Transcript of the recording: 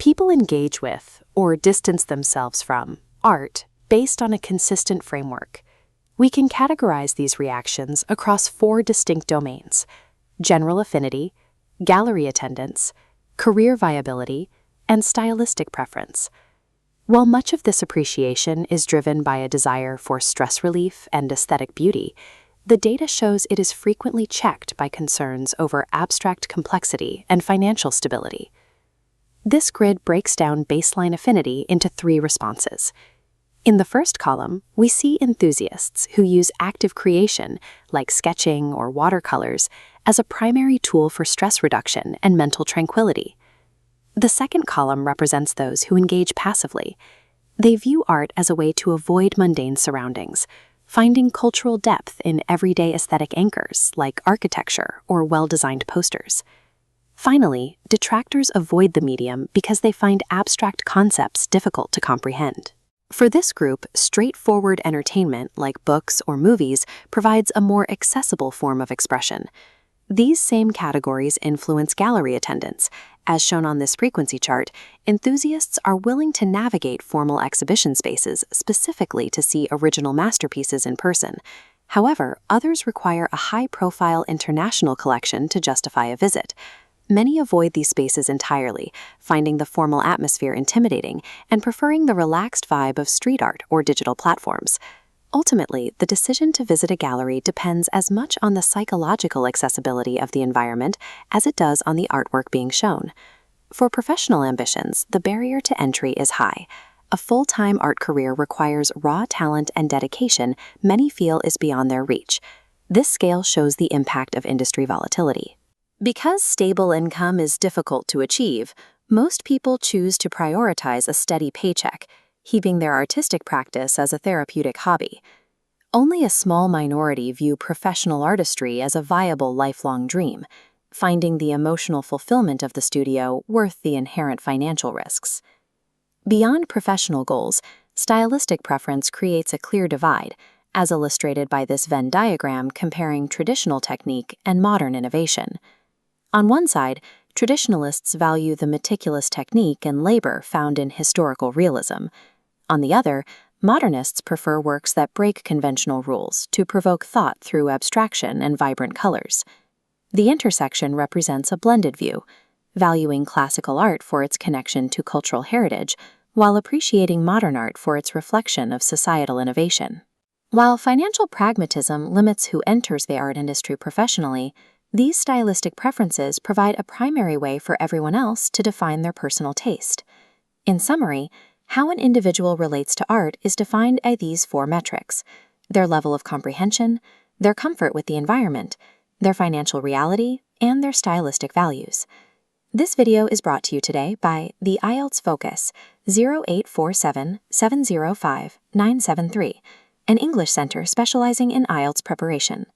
People engage with, or distance themselves from, art based on a consistent framework. We can categorize these reactions across 4 distinct domains: general affinity, gallery attendance, career viability, and stylistic preference. While much of this appreciation is driven by a desire for stress relief and aesthetic beauty, the data shows it is frequently checked by concerns over abstract complexity and financial stability. This grid breaks down baseline affinity into 3 responses. In the first column, we see enthusiasts who use active creation, like sketching or watercolors, as a primary tool for stress reduction and mental tranquility. The second column represents those who engage passively. They view art as a way to avoid mundane surroundings, finding cultural depth in everyday aesthetic anchors like architecture or well-designed posters. Finally, detractors avoid the medium because they find abstract concepts difficult to comprehend. For this group, straightforward entertainment like books or movies provides a more accessible form of expression. These same categories influence gallery attendance. As shown on this frequency chart, enthusiasts are willing to navigate formal exhibition spaces specifically to see original masterpieces in person. However, others require a high-profile international collection to justify a visit. Many avoid these spaces entirely, finding the formal atmosphere intimidating and preferring the relaxed vibe of street art or digital platforms. Ultimately, the decision to visit a gallery depends as much on the psychological accessibility of the environment as it does on the artwork being shown. For professional ambitions, the barrier to entry is high. A full-time art career requires raw talent and dedication many feel is beyond their reach. This scale shows the impact of industry volatility. Because stable income is difficult to achieve, most people choose to prioritize a steady paycheck, heaping their artistic practice as a therapeutic hobby. Only a small minority view professional artistry as a viable lifelong dream, finding the emotional fulfillment of the studio worth the inherent financial risks. Beyond professional goals, stylistic preference creates a clear divide, as illustrated by this Venn diagram comparing traditional technique and modern innovation. On one side, traditionalists value the meticulous technique and labor found in historical realism. On the other, modernists prefer works that break conventional rules to provoke thought through abstraction and vibrant colors. The intersection represents a blended view, valuing classical art for its connection to cultural heritage, while appreciating modern art for its reflection of societal innovation. While financial pragmatism limits who enters the art industry professionally, these stylistic preferences provide a primary way for everyone else to define their personal taste. In summary, how an individual relates to art is defined by these 4 metrics: their level of comprehension, their comfort with the environment, their financial reality, and their stylistic values. This video is brought to you today by the IELTS FOCUS 0847-705-973, an English center specializing in IELTS preparation.